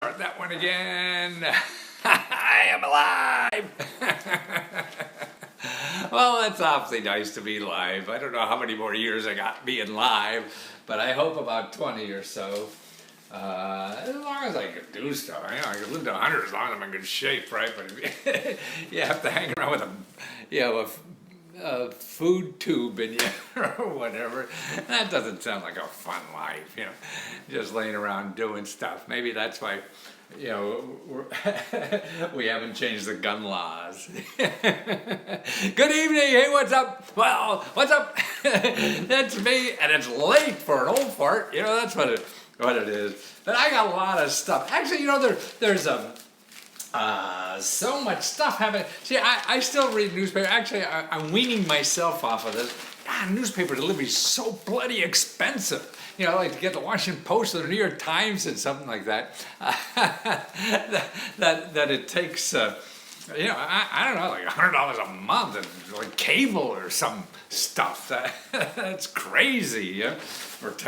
Start that one again. I am alive. Well, it's awfully nice to be live. I don't know how many more years I got being live, but I hope about 20 or so. As long as I can do stuff. I can live to 100 as long as I'm in good shape, right? But you have to hang around with a food tube in you or whatever. That doesn't sound like a fun life, just laying around doing stuff. Maybe that's why, we haven't changed the gun laws. Good evening. Hey, what's up? Well, what's up? That's me, and it's late for an old fart. That's what it is. But I got a lot of stuff. Actually, there's so much stuff happening. See, I still read newspaper. Actually, I'm weaning myself off of this. Newspaper delivery is so bloody expensive. Like to get the Washington Post or the New York Times and something like that. that it takes, I don't know, like $100 a month, and like cable or some stuff. That's crazy. But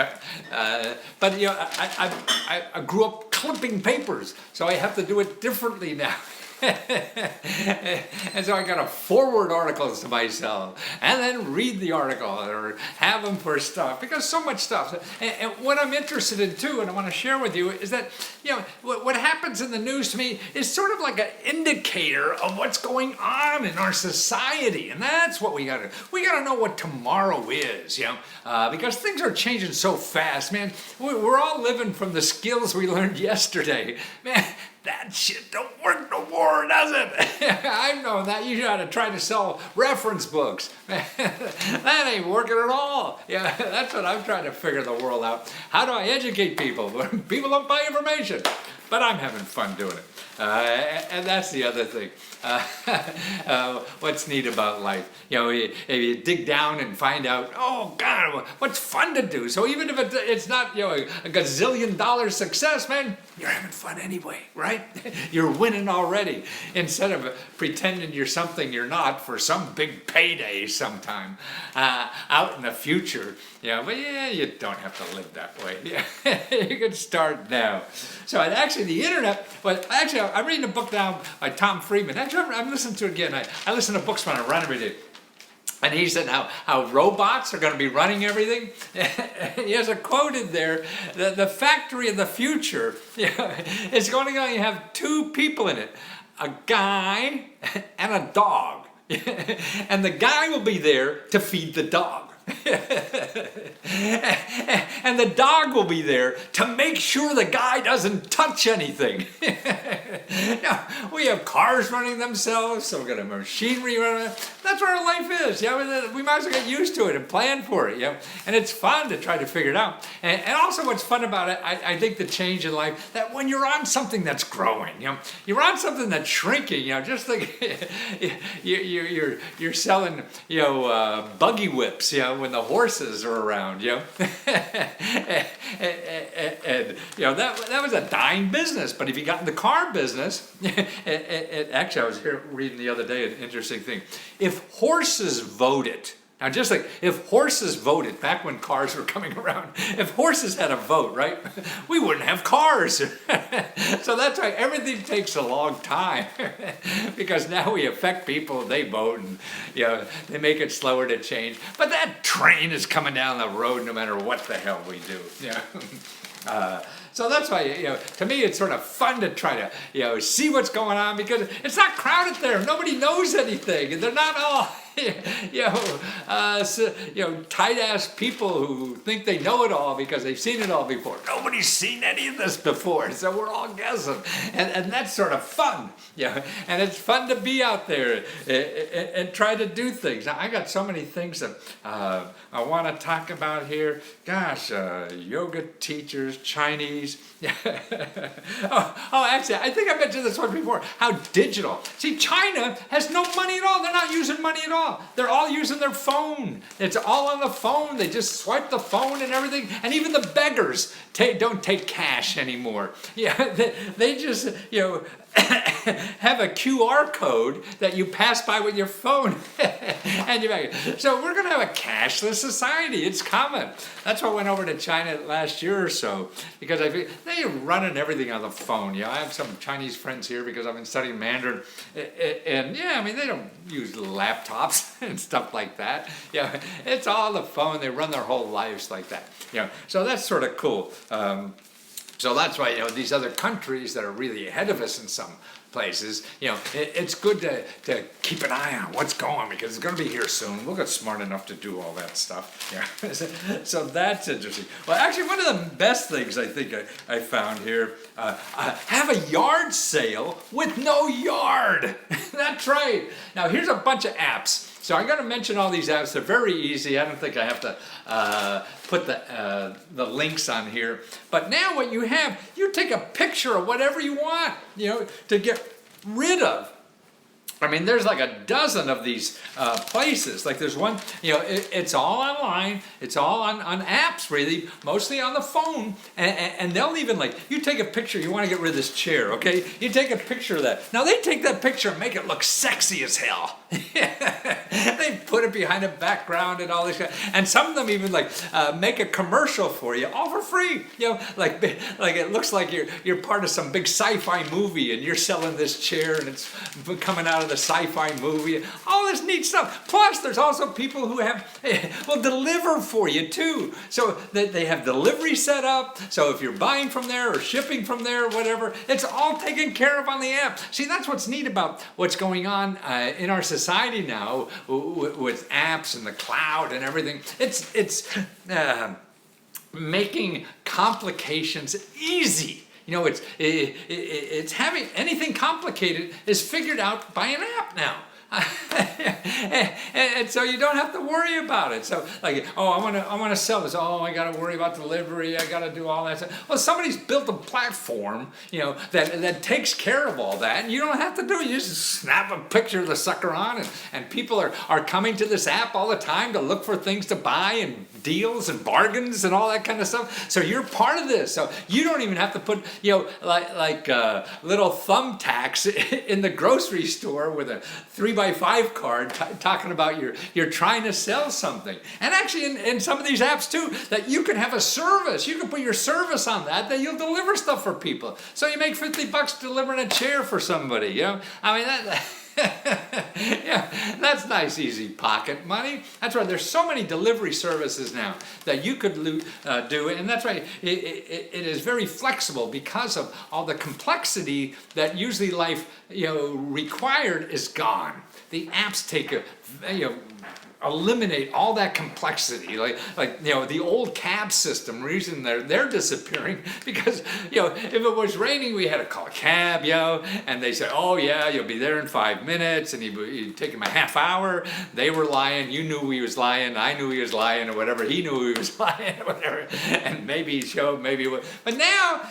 I grew up clipping papers, so I have to do it differently now. And so I got to forward articles to myself and then read the article or have them for stuff, because so much stuff. And what I'm interested in too, and I want to share with you, is that what happens in the news to me is sort of like an indicator of what's going on in our society, and that's what we got to know what tomorrow is, because things are changing so fast, man. We're all living from the skills we learned yesterday, man. That shit don't work no more, does it? I know that. You got to try to sell reference books. That ain't working at all. Yeah, that's what I'm trying to figure the world out. How do I educate people? People don't buy information. But I'm having fun doing it. And that's the other thing. What's neat about life? If you dig down and find out, oh God, what's fun to do? So even if it's not a gazillion-dollar success, man, you're having fun anyway, right? You're winning already, instead of pretending you're something you're not for some big payday sometime out in the future. But you don't have to live that way. You can start now. So actually, the internet. But actually, I'm reading a book now by Tom Friedman. Actually, I'm listening to it again. I listen to books when I run every day. And he said how robots are going to be running everything. He has a quote in there that the factory of the future is going to have two people in it, a guy and a dog. And the guy will be there to feed the dog. And the dog will be there to make sure the guy doesn't touch anything. We have cars running themselves, so we're going to have machinery running. That's what our life is. We might as well get used to it and plan for it. And it's fun to try to figure it out. And also, what's fun about it, I think the change in life, that when you're on something that's growing, you're on something that's shrinking. Just like you're selling, buggy whips, when the horses are around, and that was a dying business. But if you got in the car business, actually, I was here reading the other day an interesting thing. If horses voted. Now, just like if horses voted back when cars were coming around, if horses had a vote, right, we wouldn't have cars. So that's why everything takes a long time, because now we affect people, they vote, and they make it slower to change. But that train is coming down the road no matter what the hell we do. So that's why, to me, it's sort of fun to try to, see what's going on, because it's not crowded there. Nobody knows anything, and they're not all, tight-ass people who think they know it all because they've seen it all before. Nobody's seen any of this before, so we're all guessing, and that's sort of fun, and it's fun to be out there and try to do things. Now, I got so many things that I want to talk about here. Gosh, yoga teachers, Chinese. Actually, I think I mentioned this one before. How digital. See, China has no money at all. They're not using money at all. They're all using their phone. It's all on the phone. They just swipe the phone and everything. And even the beggars don't take cash anymore. They just, have a QR code that you pass by with your phone and you make it. So we're going to have a cashless society. It's coming. That's why I went over to China last year or so, because I feel they're running everything on the phone. I have some Chinese friends here because I've been studying Mandarin, and yeah, I mean, they don't use laptops and stuff like that. It's all the phone. They run their whole lives like that. So that's sort of cool. So that's why, these other countries that are really ahead of us in some places, it's good to keep an eye on what's going, because it's going to be here soon. We'll get smart enough to do all that stuff. So that's interesting. Well, actually, one of the best things I think I found here, have a yard sale with no yard. That's right. Now, here's a bunch of apps. So I'm going to mention all these apps. They're very easy. I don't think I have to put the links on here. But now what you have, you take a picture of whatever you want, to get rid of. I mean, there's like a dozen of these places. Like there's one, it's all online. It's all on apps, really, mostly on the phone. And they'll even you take a picture, you want to get rid of this chair, okay? You take a picture of that. Now they take that picture and make it look sexy as hell. They put it behind a background and all this. And some of them even make a commercial for you, all for free. Like it looks like you're part of some big sci-fi movie and you're selling this chair and it's coming out of the sci-fi movie, all this neat stuff. Plus, there's also people who will deliver for you too. So they have delivery set up. So if you're buying from there or shipping from there or whatever, it's all taken care of on the app. See, that's what's neat about what's going on in our society now with apps and the cloud and everything. It's making complications easy. It's having anything complicated is figured out by an app now. and so you don't have to worry about it. So I want to sell this. Oh, I got to worry about delivery. I got to do all that stuff. Well, somebody's built a platform, that takes care of all that, and you don't have to do it. You just snap a picture of the sucker on, and people are coming to this app all the time to look for things to buy and deals and bargains and all that kind of stuff. So you're part of this. So you don't even have to put, little thumbtacks in the grocery store with a 3x5 card talking about you're trying to sell something. And actually in some of these apps too, that you can have a service. You can put your service on that you'll deliver stuff for people. So you make $50 delivering a chair for somebody, I mean, that... Yeah, that's nice, easy pocket money. That's right. There's so many delivery services now that you could do it, and that's right. It is very flexible because of all the complexity that usually life required is gone. The apps take eliminate all that complexity, like the old cab system. Reason they're disappearing because if it was raining, we had to call a cab, and they said, oh yeah, you'll be there in 5 minutes, and he'd take him a half hour. They were lying. You knew he was lying. I knew he was lying, or whatever. He knew he was lying, or whatever. And maybe he showed, maybe it was. But now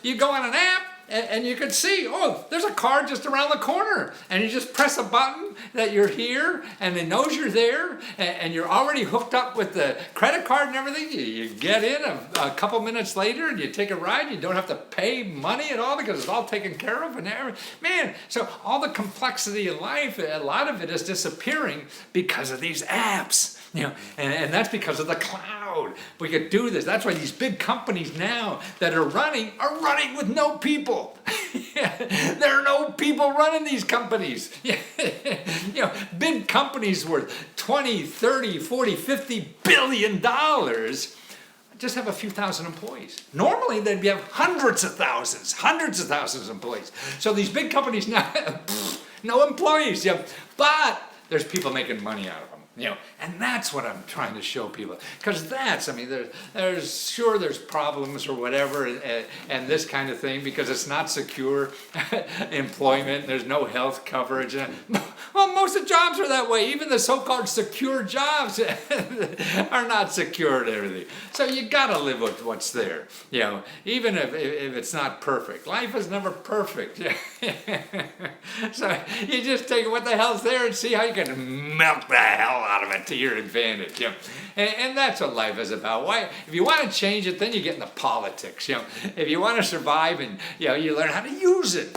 you go on an app. And you could see, there's a car just around the corner. And you just press a button that you're here, and it knows you're there, and you're already hooked up with the credit card and everything. You get in a couple minutes later, and you take a ride. You don't have to pay money at all because it's all taken care of. Man, so all the complexity in life, a lot of it is disappearing because of these apps. And that's because of the cloud. We could do this. That's why these big companies now that are running with no people. There are no people running these companies. Big companies worth 20, 30, 40, 50 billion dollars just have a few thousand employees. Normally they'd have hundreds of thousands of employees. So these big companies now have no employees. But there's people making money out of them. And that's what I'm trying to show people. Because there's problems or whatever and this kind of thing because it's not secure employment. There's no health coverage. Well, most of the jobs are that way. Even the so-called secure jobs are not secure and everything. So you got to live with what's there. Even if it's not perfect. Life is never perfect. So you just take what the hell's there and see how you can melt the hell out of it to your advantage. And that's what life is about. Why, if you want to change it, then you get into politics. If you want to survive, and you learn how to use it.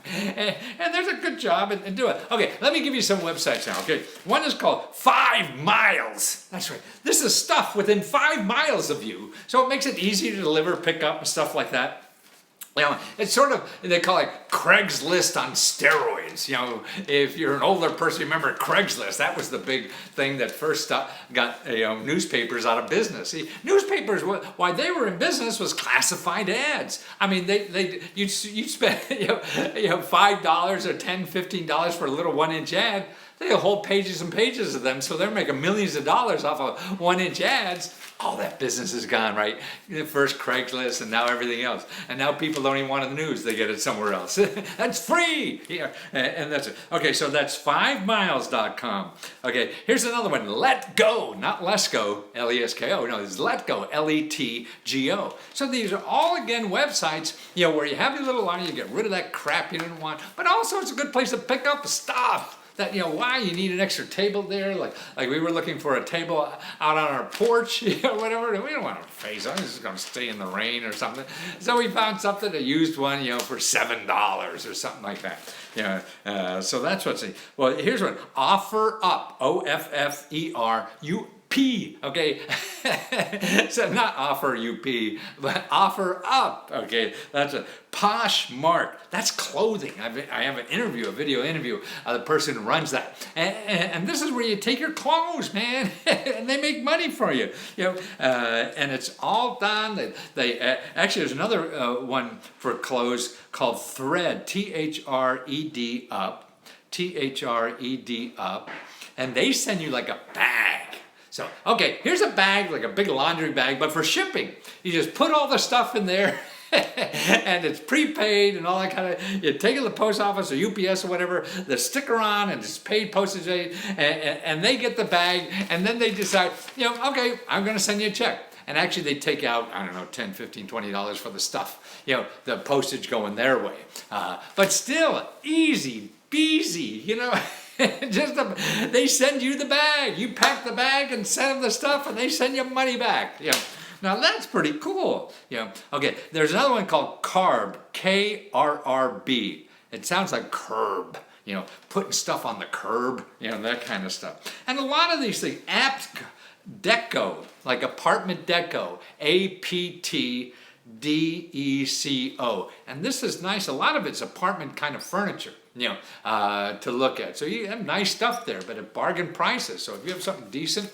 And there's a good job and do it. Okay, let me give you some websites now. Okay, one is called 5 Miles. That's right. This is stuff within 5 miles of you, so it makes it easy to deliver, pick up, and stuff like that. It's sort of, they call it Craigslist on steroids. If you're an older person, you remember Craigslist. That was the big thing that first got newspapers out of business. See, newspapers, why they were in business was classified ads. I mean, you'd spend $5 or $10, $15 for a little 1-inch ad. They have whole pages and pages of them, so they're making millions of dollars off of 1-inch ads. All that business is gone, right? First Craigslist, and now everything else. And now people don't even want the news; they get it somewhere else. That's free, and that's it. Okay, so that's 5miles.com. Okay, here's another one. Let Go, not Lesko, Lesko. No, it's Let Go, Letgo. So these are all again websites, where you have your little line, you get rid of that crap you didn't want, but also it's a good place to pick up stuff. That why you need an extra table there, like we were looking for a table out on our porch, whatever. We don't want to face on. This is going to stay in the rain or something. So we found something, a used one, for $7 or something like that. So that's what's it. Well, here's one. OfferUp, OFFERUP. Okay, so not offer UP, but OfferUp. Okay, that's a Poshmark. That's clothing. I have a video interview of the person who runs that, and this is where you take your clothes, man, and they make money for you. And it's all done. They actually, there's another one for clothes called Thread, THRED up, THRED up, and they send you like a bag. So, okay, here's a bag, like a big laundry bag, but for shipping. You just put all the stuff in there, and it's prepaid and all that kind of, you take it to the post office or UPS or whatever, the sticker on, and it's paid postage, and they get the bag, and then they decide, okay, I'm going to send you a check. And actually they take out, I don't know, $10, $15, $20 for the stuff, the postage going their way. But still, easy, beasy, they send you the bag. You pack the bag and send them the stuff, and they send you money back. Now that's pretty cool. Okay, there's another one called Carb, KRRB. It sounds like curb. Putting stuff on the curb, that kind of stuff. And a lot of these things, apps, Deco, like Apartment Deco, APTDECO. And this is nice. A lot of it's apartment kind of furniture, to look at. So you have nice stuff there, but at bargain prices. So if you have something decent,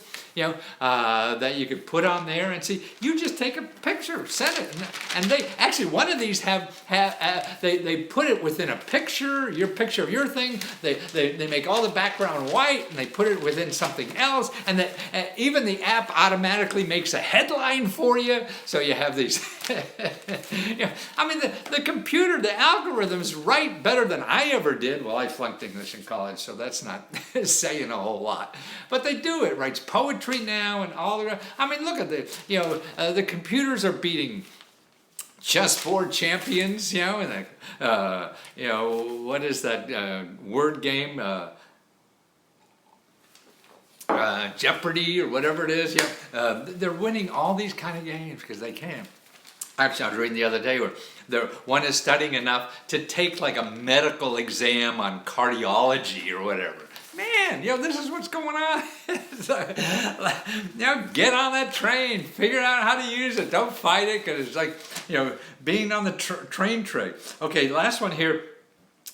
that you could put on there and see, you just take a picture, send it. And they, actually one of these they put it within a picture, your picture of your thing. They make all the background white, and they put it within something else. And even the app automatically makes a headline for you. So you have these, I mean, the computer, the algorithms write better than I ever did. Well, I flunked English in college, so that's not saying a whole lot. But they do. It writes poetry now and all the rest. I mean, look at the computers are beating chessboard champions, and what is that word game? Jeopardy or whatever it is. They're winning all these kind of games because they can. Actually, I was reading the other day where one is studying enough to take like a medical exam on cardiology or whatever. Man, this is what's going on. Get on that train. Figure out how to use it. Don't fight it, because it's like, being on the train track. Okay, last one here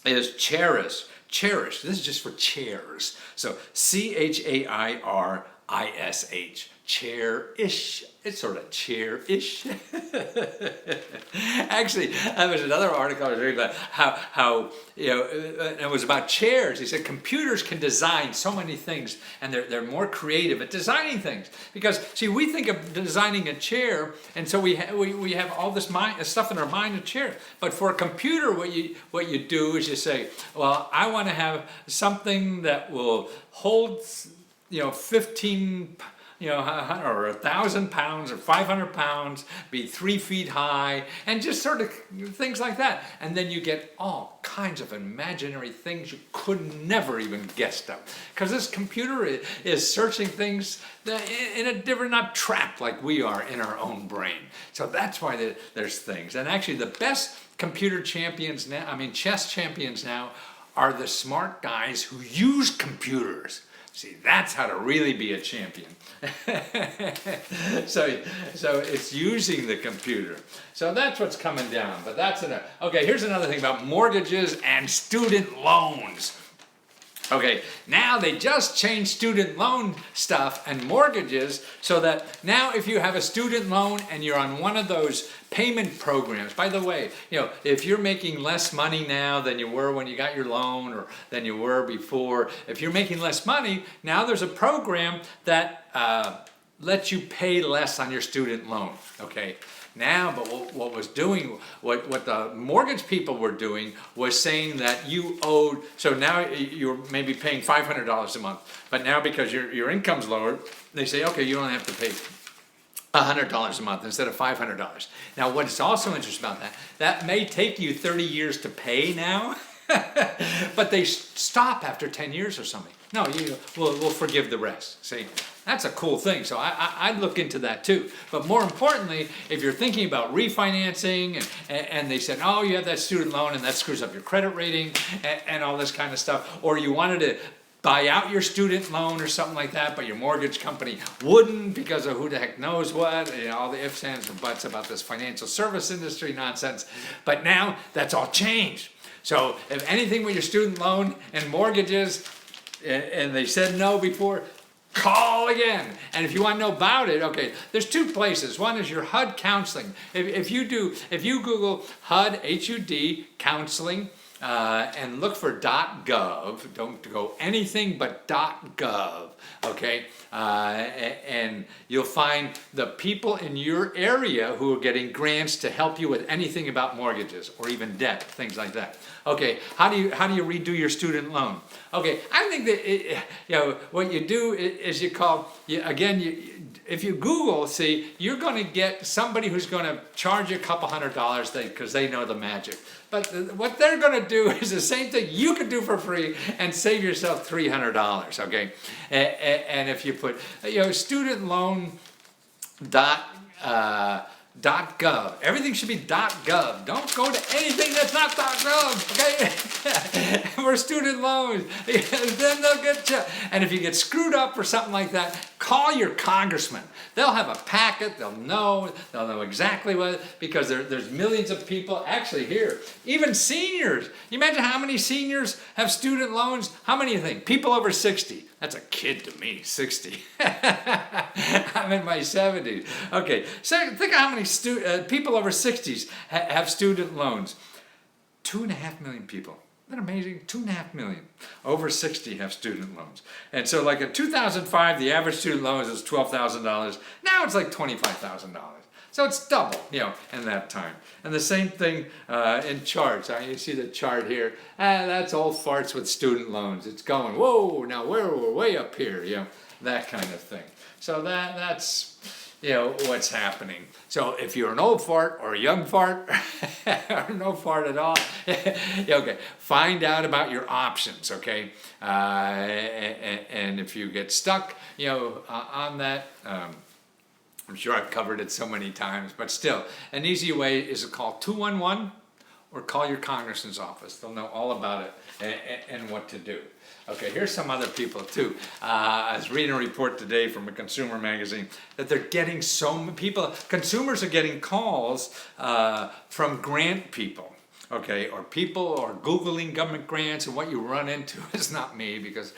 is Cherish. Cherish. This is just for chairs. So CHAIRISH. Chair-ish. It's sort of chair-ish. Actually, there was another article I was reading about how it was about chairs. He said computers can design so many things, and they're more creative at designing things. Because, see, we think of designing a chair, and so we have all this stuff in our mind, a chair. But for a computer, what you do is you say, well, I want to have something that will hold, 15 or 1,000 pounds or 500 pounds, be 3 feet high, and just sort of things like that. And then you get all kinds of imaginary things you could never even guessed of. Because this computer is searching things in a different, not trapped like we are in our own brain. So that's why there's things. And actually the best computer champions now, chess champions now, are the smart guys who use computers. See, that's how to really be a champion. So it's using the computer. So that's what's coming down. But that's enough. Okay, here's another thing about mortgages and student loans. Okay, now they just changed student loan stuff and mortgages so that now if you have a student loan and you're on one of those payment programs, by the way, if you're making less money now than you were when you got your loan or than you were before, if you're making less money, now there's a program that lets you pay less on your student loan, okay? Now, but what the mortgage people were doing was saying that you owed, so now you're maybe paying $500 a month, but now because your income's lower, they say, okay, you only have to pay $100 a month instead of $500. Now, what's also interesting about that may take you 30 years to pay now, but they stop after 10 years or something. No, we'll forgive the rest. See, that's a cool thing. So I'd look into that too. But more importantly, if you're thinking about refinancing and they said, oh, you have that student loan and that screws up your credit rating and all this kind of stuff, or you wanted to buy out your student loan or something like that, but your mortgage company wouldn't because of who the heck knows what, all the ifs, ands, and buts about this financial service industry nonsense. But now that's all changed. So if anything with your student loan and mortgages, and they said no before, call again. And if you want to know about it, okay, there's two places. One is your HUD counseling. If you Google HUD, H-U-D, counseling, and look for .gov, don't go anything but .gov, okay? And you'll find the people in your area who are getting grants to help you with anything about mortgages or even debt, things like that. Okay, how do you redo your student loan? Okay, I think that what you do is you call, if you Google, see, you're going to get somebody who's going to charge you a couple $100 because they know the magic. But what they're going to do is the same thing you could do for free and save yourself $300, okay? And if you put, student loan .gov. Everything should be .gov. Don't go to anything that's not .gov, okay? For student loans. Then they'll get you. And if you get screwed up or something like that, call your congressman. They'll have a packet. They'll know exactly what, because there's millions of people actually here. Even seniors. You imagine how many seniors have student loans? How many do you think? People over 60. That's a kid to me, 60. I'm in my 70s. Okay, so think of how many people over 60s have student loans. 2.5 million people. Isn't that amazing? 2.5 million over 60 have student loans. And so like in 2005, the average student loan was $12,000. Now it's like $25,000. So it's double, in that time. And the same thing in charts. You see the chart here. That's old farts with student loans. It's going, whoa, now we're way up here, that kind of thing. So that's what's happening. So if you're an old fart or a young fart or no fart at all, okay, find out about your options, okay? And if you get stuck, on that, I'm sure I've covered it so many times, but still, an easy way is to call 211 or call your congressman's office. They'll know all about it and what to do. Okay, here's some other people too. I was reading a report today from a consumer magazine that they're getting consumers are getting calls from grant people. Okay, or people are Googling government grants, and what you run into is not me, because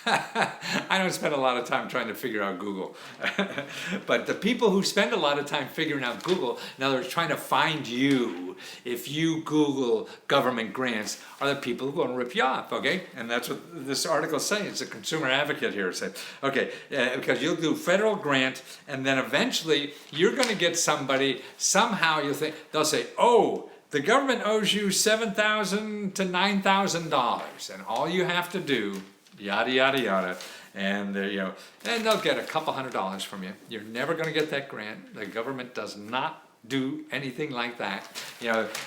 I don't spend a lot of time trying to figure out Google. But the people who spend a lot of time figuring out Google, in other words, trying to find you, if you Google government grants, are the people who are going to rip you off, okay? And that's what this article is saying. It's a consumer advocate here saying, okay, because you'll do federal grant, and then eventually you're going to get somebody, somehow they'll say, oh, the government owes you $7,000 to $9,000, and all you have to do, yada, yada, yada, and and they'll get a couple $100 from you. You're never going to get that grant. The government does not do anything like that.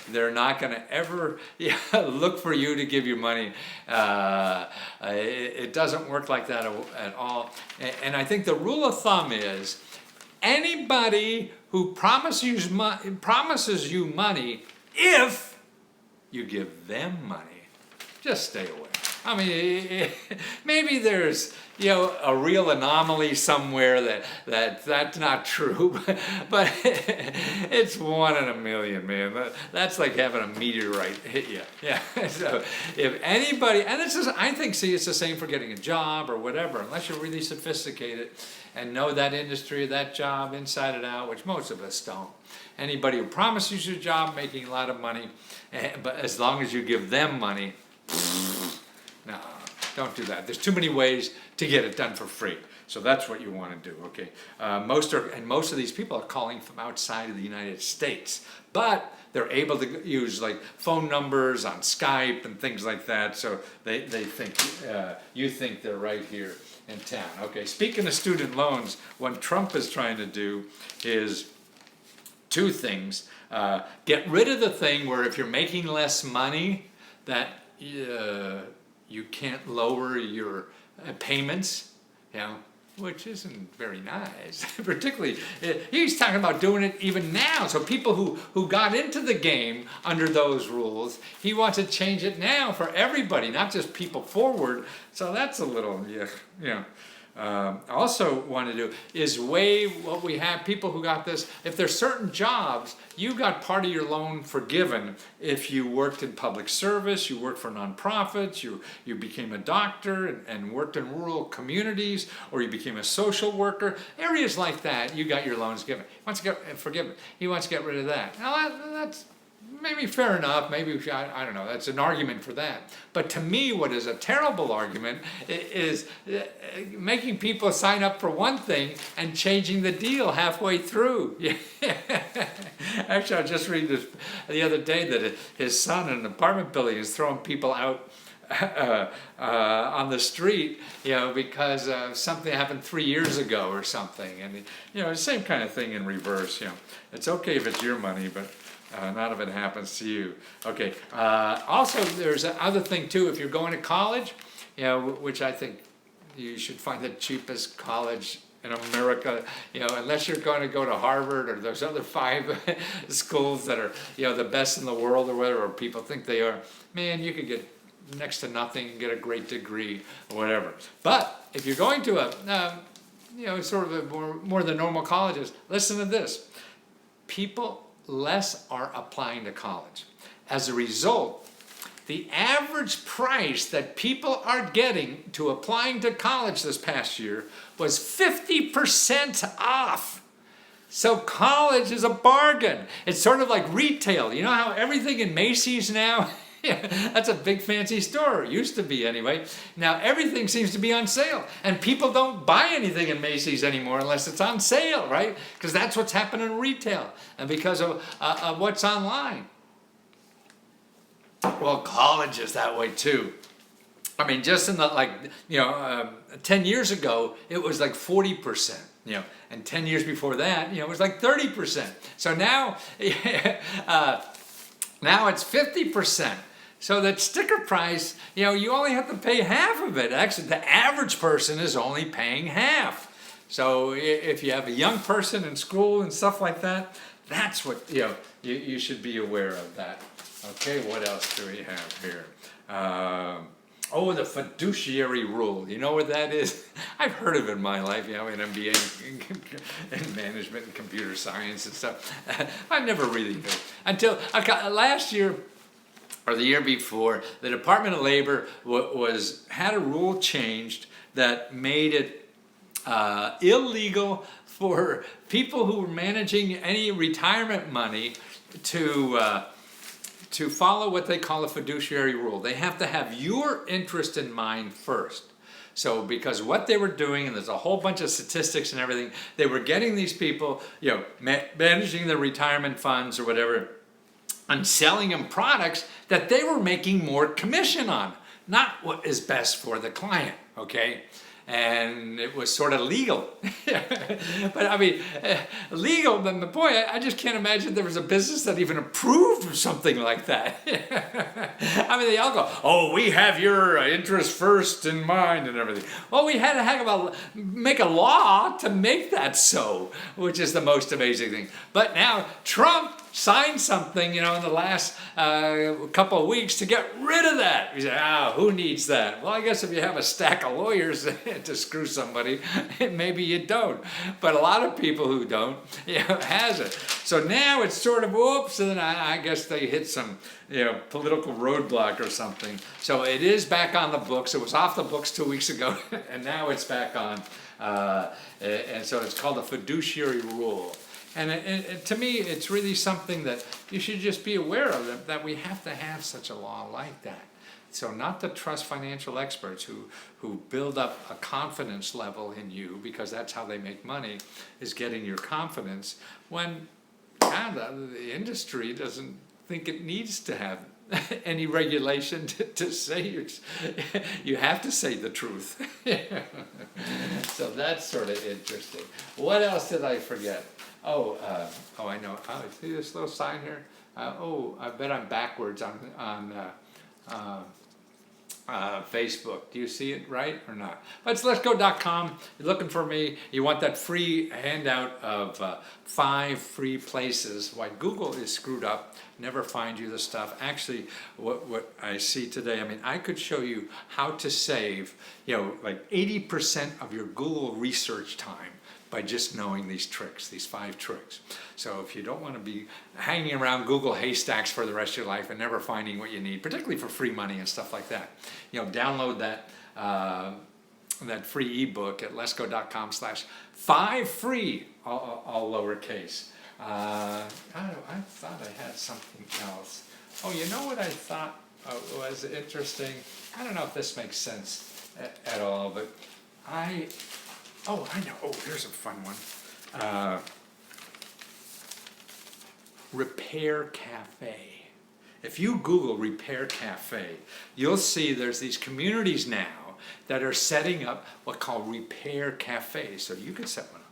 They're not going to ever look for you to give you money. It doesn't work like that at all. And I think the rule of thumb is anybody who promises you money, if you give them money, just stay away. I mean, maybe there's a real anomaly somewhere that's not true, but it's 1 in a million, man. That's like having a meteorite hit you. Yeah. So if anybody, and I think, it's the same for getting a job or whatever, unless you're really sophisticated and know that industry, that job inside and out, which most of us don't. Anybody who promises you a job making a lot of money, but as long as you give them money, no, don't do that. There's too many ways to get it done for free. So that's what you want to do, okay? Most of these people are calling from outside of the United States, but they're able to use like phone numbers on Skype and things like that. So they think you think they're right here in town. Okay, speaking of student loans, what Trump is trying to do is 2 things. Get rid of the thing where if you're making less money, that you can't lower your payments, which isn't very nice. Particularly, he's talking about doing it even now. So people who got into the game under those rules, he wants to change it now for everybody, not just people forward. So that's a little, also want to do is waive what we have. People who got this, if there's certain jobs, you got part of your loan forgiven if you worked in public service, you worked for nonprofits, you became a doctor and worked in rural communities, or you became a social worker. Areas like that, you got your loans given. He wants to get forgiven. He wants to get rid of that. Now that's maybe fair enough, maybe, I don't know, that's an argument for that. But to me, what is a terrible argument is making people sign up for one thing and changing the deal halfway through. Actually, I just read this the other day that his son in an apartment building is throwing people out on the street, because something happened 3 years ago or something. And, the same kind of thing in reverse. It's okay if it's your money, but not if it happens to you. Okay. Also, there's another thing too. If you're going to college, which I think you should find the cheapest college in America. Unless you're going to go to Harvard or those other 5 schools that are the best in the world or whatever, or people think they are. Man, you could get next to nothing and get a great degree or whatever. But if you're going to a sort of more the normal colleges, listen to this. People less are applying to college. As a result, the average price that people are getting to applying to college this past year was 50% off. So college is a bargain. It's sort of like retail. You know how everything in Macy's now, that's a big fancy store. It used to be anyway. Now everything seems to be on sale. And people don't buy anything in Macy's anymore unless it's on sale, right? Because that's what's happening in retail. And because of what's online. Well, college is that way too. I mean, just in the 10 years ago, it was like 40%. And 10 years before that, it was like 30%. So now, now it's 50%. So that sticker price, you only have to pay half of it. Actually, the average person is only paying half. So if you have a young person in school and stuff like that, that's what, you should be aware of that. Okay, what else do we have here? The fiduciary rule. You know what that is? I've heard of it in my life, an MBA in management and computer science and stuff. I've never really knew. Until last year, or the year before, the Department of Labor had a rule changed that made it illegal for people who were managing any retirement money to follow what they call a fiduciary rule. They have to have your interest in mind first. So because what they were doing, and there's a whole bunch of statistics and everything, they were getting these people, managing their retirement funds or whatever, and selling them products that they were making more commission on, not what is best for the client, okay? and it was sort of legal. But I mean, legal, but boy, I just can't imagine there was a business that even approved of something like that. I mean, they all go, oh, we have your interest first in mind and everything. Well, we had to make a law to make that so, which is the most amazing thing. But now Trump signed something, in the last couple of weeks to get rid of that. He said, who needs that? Well, I guess if you have a stack of lawyers to screw somebody, maybe you don't. But a lot of people who don't, has it. So now it's sort of, whoops, and then I guess they hit some, political roadblock or something. So it is back on the books. It was off the books 2 weeks ago, and now it's back on. And so it's called a fiduciary rule. And to me, it's really something that you should just be aware of, that we have to have such a law like that. So not to trust financial experts who build up a confidence level in you, because that's how they make money, is getting your confidence, when the industry doesn't think it needs to have any regulation to say you have to say the truth. So that's sort of interesting. What else did I forget? I know. See this little sign here? I bet I'm backwards on Facebook. Do you see it right or not? But it's letsgo.com. You're looking for me. You want that free handout of 5 free places why Google is screwed up, never find you the stuff. Actually, what I see today, I could show you how to save, like 80% of your Google research time by just knowing these tricks, these 5 tricks. So if you don't want to be hanging around Google haystacks for the rest of your life and never finding what you need, particularly for free money and stuff like that, download that free ebook at letsgo.com/5free, all lowercase. I thought I had something else. Oh, you know what I thought was interesting? I don't know if this makes sense at all, but I know. Oh, here's a fun one. Repair Cafe. If you Google Repair Cafe, you'll see there's these communities now that are setting up what called Repair Cafes. So you could set one up.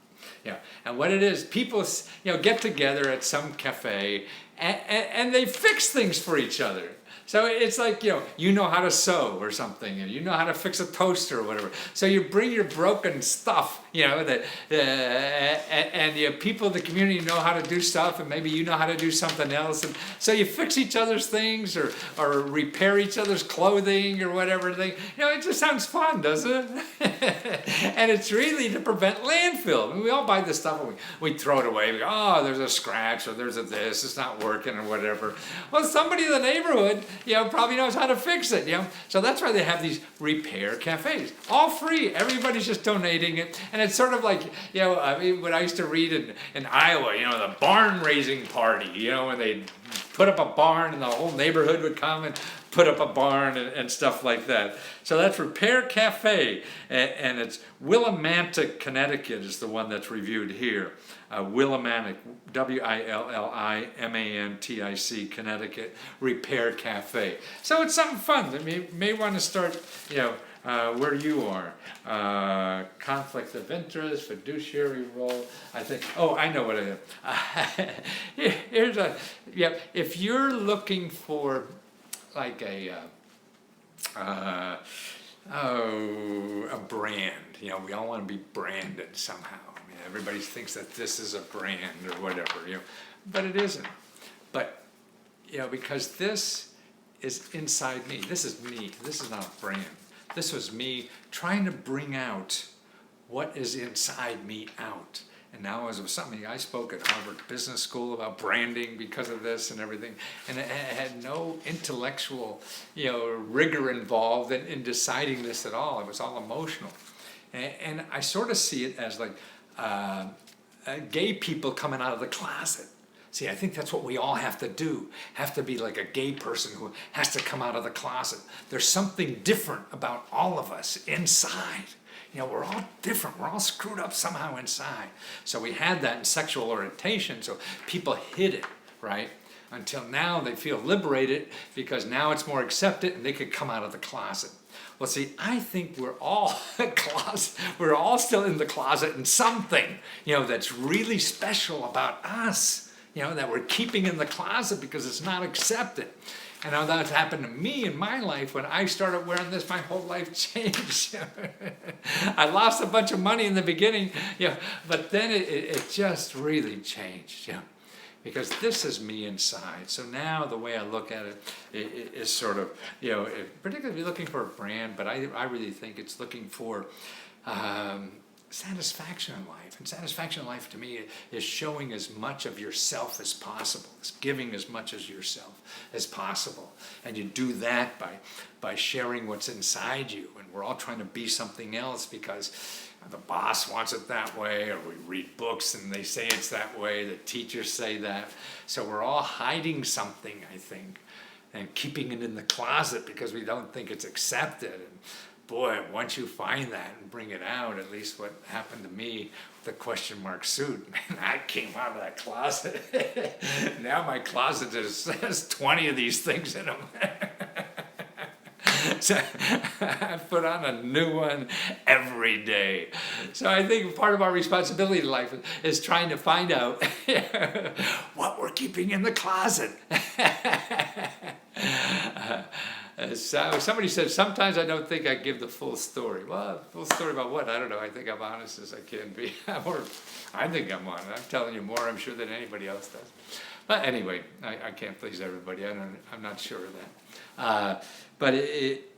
And what it is, people get together at some cafe and they fix things for each other. So it's like, you know how to sew or something, and you know how to fix a toaster or whatever. So you bring your broken stuff, and the people in the community know how to do stuff, and maybe you know how to do something else. And so you fix each other's things or repair each other's clothing or whatever thing. It just sounds fun, doesn't it? And it's really to prevent landfill. We all buy this stuff and we throw it away. We go, there's a scratch or there's a this, it's not working or whatever. Well, somebody in the neighborhood probably knows how to fix it, So that's why they have these repair cafes. All free. Everybody's just donating it. And it's sort of like, what I used to read in Iowa, the barn raising party, when they put up a barn and the whole neighborhood would come and put up a barn and stuff like that. So that's Repair Cafe, and it's Willimantic, Connecticut is the one that's reviewed here. Willimantic, Willimantic, Connecticut, Repair Cafe. So it's something fun. You may want to start, where you are. Conflict of interest, fiduciary role. I think, I know what I am. Here's if you're looking for like a brand, we all want to be branded somehow. Everybody thinks that this is a brand or whatever, but it isn't. But, because this is inside me. This is me. This is not a brand. This was me trying to bring out what is inside me out. And now as something I spoke at Harvard Business School about branding because of this and everything, and it had no intellectual, rigor involved in deciding this at all. It was all emotional, and I sort of see it as like gay people coming out of the closet. See, I think that's what we all have to do. Have to be like a gay person who has to come out of the closet. There's something different about all of us inside. We're all different. We're all screwed up somehow inside. So we had that in sexual orientation, so people hid it, right? Until now they feel liberated because now it's more accepted and they could come out of the closet. Well, see, I think we're all we're all still in the closet in something, that's really special about us, that we're keeping in the closet because it's not accepted. And how that's happened to me in my life. When I started wearing this, my whole life changed. I lost a bunch of money in the beginning, but then it just really changed, because this is me inside. So now the way I look at it is sort of, particularly looking for a brand, but I really think it's looking for satisfaction in life. And satisfaction in life to me is showing as much of yourself as possible. It's giving as much as yourself as possible. And you do that by sharing what's inside you. And we're all trying to be something else because the boss wants it that way, or we read books and they say it's that way, the teachers say that. So we're all hiding something, I think, and keeping it in the closet because we don't think it's accepted. And boy, once you find that and bring it out, at least what happened to me with the question mark suit, man, I came out of that closet. Now my closet has 20 of these things in them. So I put on a new one every day. So I think part of our responsibility in life is trying to find out what we're keeping in the closet. So somebody said, sometimes I don't think I give the full story. Well, full story about what? I don't know. I think I'm honest as I can be. I think I'm honest. I'm telling you more, I'm sure, than anybody else does. But anyway, I can't please everybody. I'm not sure of that. But it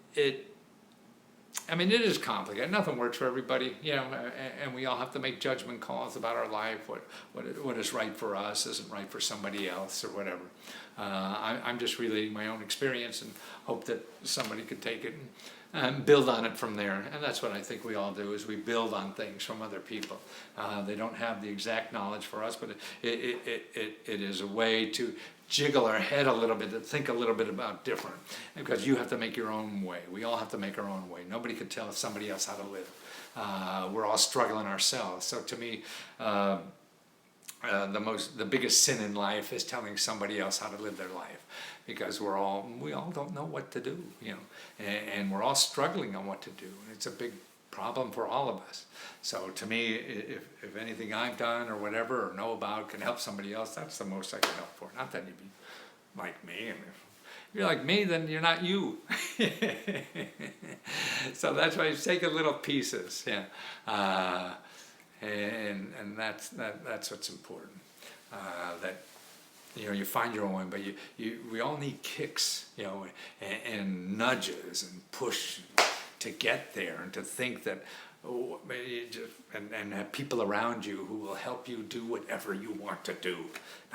is complicated. Nothing works for everybody, and we all have to make judgment calls about our life. What is right for us isn't right for somebody else, or whatever. I'm just relating my own experience and hope that somebody could take it and build on it from there. And that's what I think we all do, is we build on things from other people. They don't have the exact knowledge for us, but it is a way to jiggle our head a little bit, to think a little bit about different. Because you have to make your own way. We all have to make our own way. Nobody could tell somebody else how to live. We're all struggling ourselves. So to me, the biggest sin in life is telling somebody else how to live their life, because we all don't know what to do, and we're all struggling on what to do, and it's a big problem for all of us. So to me, if anything I've done or whatever or know about can help somebody else, that's the most I can help for. Not that you'd be like me. If you're like me, then you're not you. So that's why you take it little pieces, and that's what's important. That you find your own way, but we all need kicks, and nudges and push to get there, and to think that and have people around you who will help you do whatever you want to do,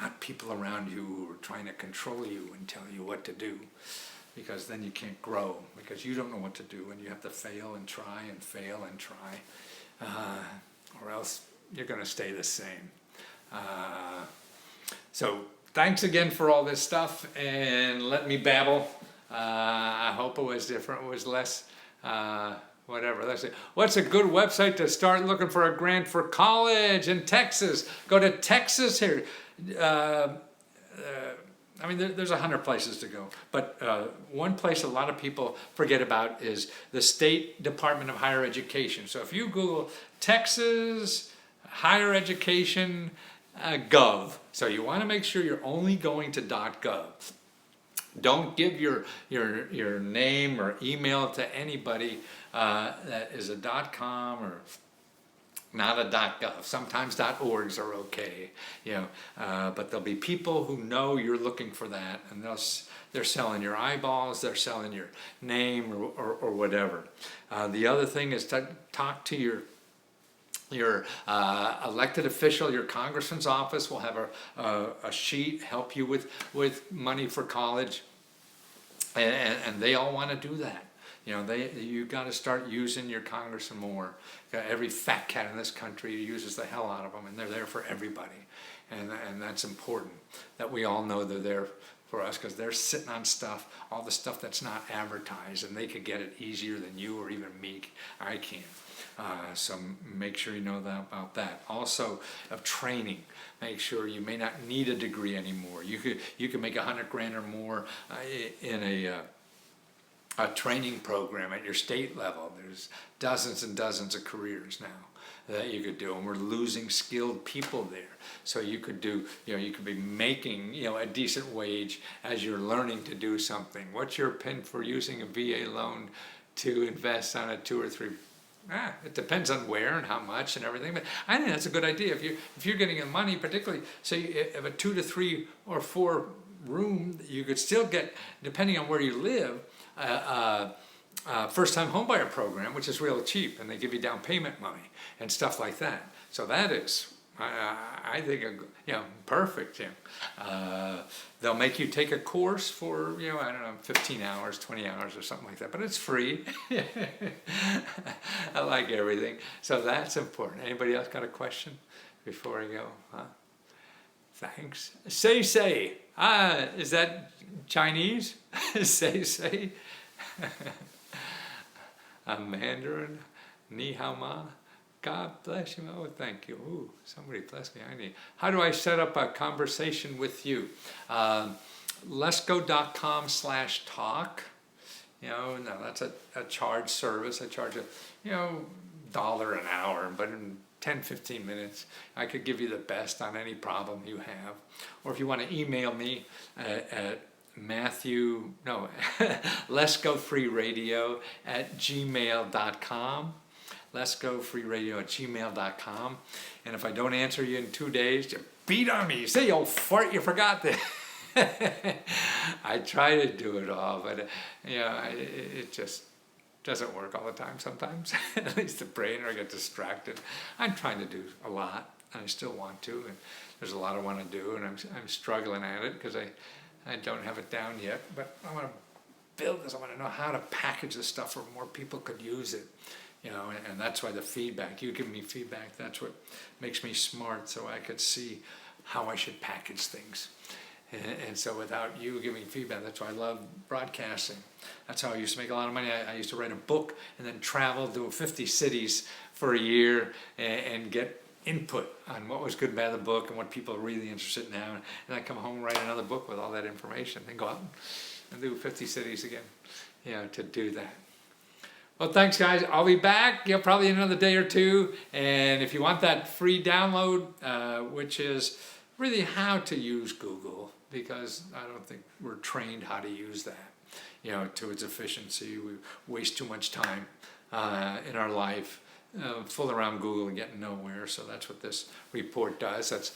not people around you who are trying to control you and tell you what to do, because then you can't grow, because you don't know what to do, and you have to fail and try and fail and try, or else you're going to stay the same. So thanks again for all this stuff, and let me babble. I hope it was different, it was less whatever. Let's see. What's a good website to start looking for a grant for college in Texas? Go to Texas here. There's 100 places to go, but one place a lot of people forget about is the State Department of Higher Education. So if you Google Texas Higher Education Gov, so you want to make sure you're only going to .gov. Don't give your name or email to anybody that is a .com or not a .gov. Sometimes .orgs are okay, but there'll be people who know you're looking for that, and they're selling your eyeballs, they're selling your name or whatever. The other thing is to talk to your elected official. Your congressman's office will have a sheet, help you with money for college, and they all want to do that. You got to start using your congressman more. Every fat cat in this country uses the hell out of them, and they're there for everybody, and that's important that we all know they're there for us, because they're sitting on stuff, all the stuff that's not advertised, and they could get it easier than you or even me. I can. So make sure you know about that. Also, of training, make sure you may not need a degree anymore. You can make $100,000 or more in a training program at your state level. There's dozens and dozens of careers now that you could do, and we're losing skilled people there. So you could do, you could be making, a decent wage as you're learning to do something. What's your pin for using a VA loan to invest on a 2 or 3? It depends on where and how much and everything, but I think that's a good idea. If you're getting the money, particularly, say if a 2 to 3 or 4 room, you could still get, depending on where you live, first-time homebuyer program, which is real cheap, and they give you down payment money and stuff like that. So that is, I think, perfect. They'll make you take a course for, I don't know, 15 hours, 20 hours or something like that, but it's free. I like everything. So that's important. Anybody else got a question before I go? Thanks. Say. Is that Chinese? Say. A Mandarin. Ni hao ma. God bless you. Oh, thank you. Ooh, somebody bless me. I need. How do I set up a conversation with you? Lesco.com/talk. No, that's a charge service. I charge $1 an hour, but in 10-15 minutes, I could give you the best on any problem you have. Or if you want to email me at lesgofreeradio@gmail.com. lesgofreeradio@gmail.com. And if I don't answer you in 2 days, you beat on me. You say, "You fart, you forgot that." I try to do it all, but it just doesn't work all the time sometimes. At least the brain, or I get distracted. I'm trying to do a lot, and I still want to, and there's a lot I want to do, and I'm struggling at it because I don't have it down yet, but I want to build this. I want to know how to package this stuff where more people could use it. And that's why the feedback, you give me feedback, that's what makes me smart, so I could see how I should package things. And so without you giving feedback, that's why I love broadcasting. That's how I used to make a lot of money. I used to write a book and then travel to 50 cities for a year and get input on what was good and bad of the book and what people are really interested in now. And I come home and write another book with all that information and go out and do 50 cities again, to do that. Well, thanks, guys. I'll be back, probably in another day or two. And if you want that free download, which is really how to use Google, because I don't think we're trained how to use that, to its efficiency. We waste too much time in our life fooling around Google and getting nowhere. So that's what this report does. That's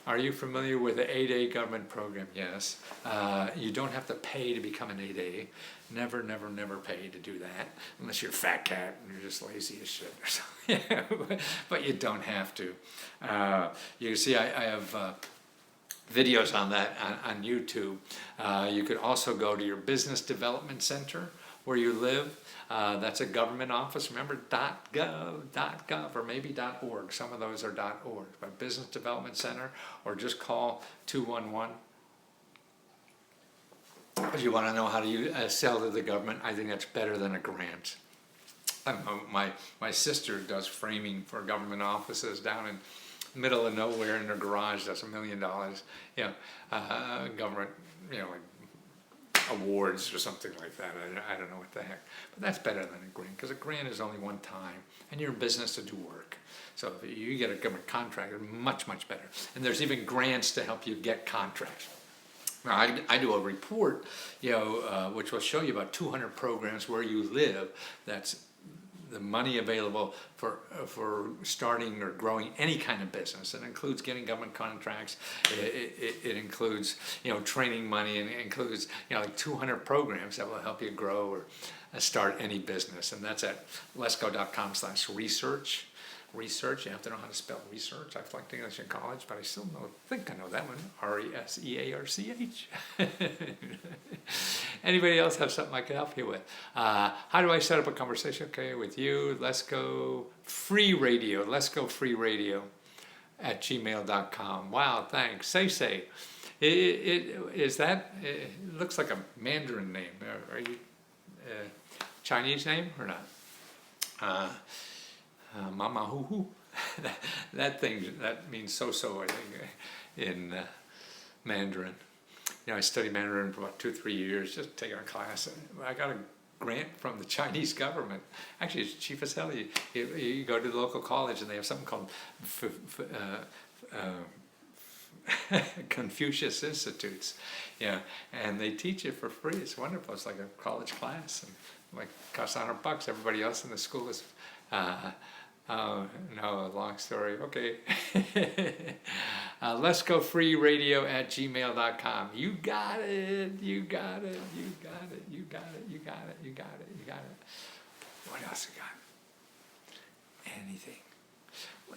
are you familiar with the 8A government program? Yes. You don't have to pay to become an 8A. Never pay to do that, unless you're a fat cat and you're just lazy as shit or something. But you don't have to. You can see I have videos on that on YouTube. You could also go to your business development center where you live. That's a government office. Remember, .gov, or maybe .org. Some of those are .org. But Business Development Center, or just call 211. If you want to know how to sell to the government, I think that's better than a grant. My sister does framing for government offices down in the middle of nowhere in her garage. That's $1 million. Government, like awards or something like that. I don't know what the heck. But that's better than a grant, because a grant is only one time, and you're in business to do work. So if you get a government contract, it's much better. And there's even grants to help you get contracts. Now, I do a report, which will show you about 200 programs where you live. That's the money available for starting or growing any kind of business. It includes getting government contracts. It includes, training money, and it includes, like 200 programs that will help you grow or start any business. And that's at lesco.com/research. Research, you have to know how to spell research. I flunked English in college, but I still think I know that one. RESEARCH. Anybody else have something I can help you with? How do I set up a conversation? Okay, with you. Let's go free radio. Let's go free radio at gmail.com. Wow, thanks. Say. It looks like a Mandarin name. Are you Chinese name or not? Mama hoo hoo. That means so, I think, in Mandarin. I studied Mandarin for about 2-3 years, just taking a class. And I got a grant from the Chinese government. Actually, it's cheap as hell. You go to the local college and they have something called Confucius Institutes, and they teach it for free. It's wonderful. It's like a college class, and like costs $100. Everybody else in the school is, no, long story. Okay. Let's go freeradio@gmail.com. You got it. You got it. You got it. You got it. You got it. You got it. You got it. What else you got? Anything.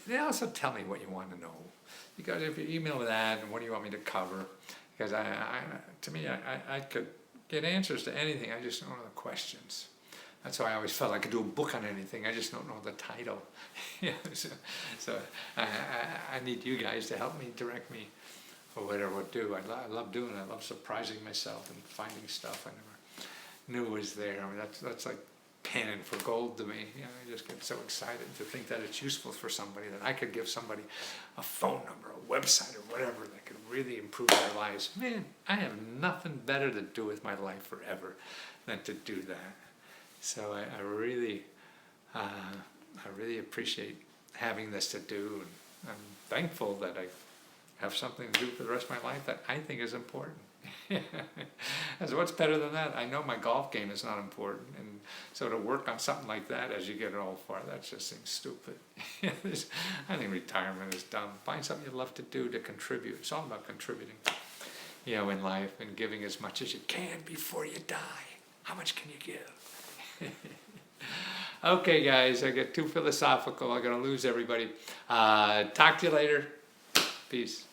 They also tell me what you want to know. Because if you email that, and what do you want me to cover? Because to me, I could get answers to anything. I just don't know the questions. That's why I always felt I could do a book on anything. I just don't know the title. So I need you guys to help me, direct me for whatever I would do. I love doing it. I love surprising myself and finding stuff I never knew was there. I mean, that's like panning for gold to me. I just get so excited to think that it's useful for somebody, that I could give somebody a phone number, a website, or whatever that could really improve their lives. Man, I have nothing better to do with my life forever than to do that. So I really appreciate having this to do, and I'm thankful that I have something to do for the rest of my life that I think is important. So what's better than that? I know my golf game is not important, and so to work on something like that as you get old for, that just seems stupid. I think retirement is dumb. Find something you love to do to contribute. It's all about contributing, in life, and giving as much as you can before you die. How much can you give? Okay, guys, I get too philosophical. I'm gonna lose everybody. Talk to you later. Peace.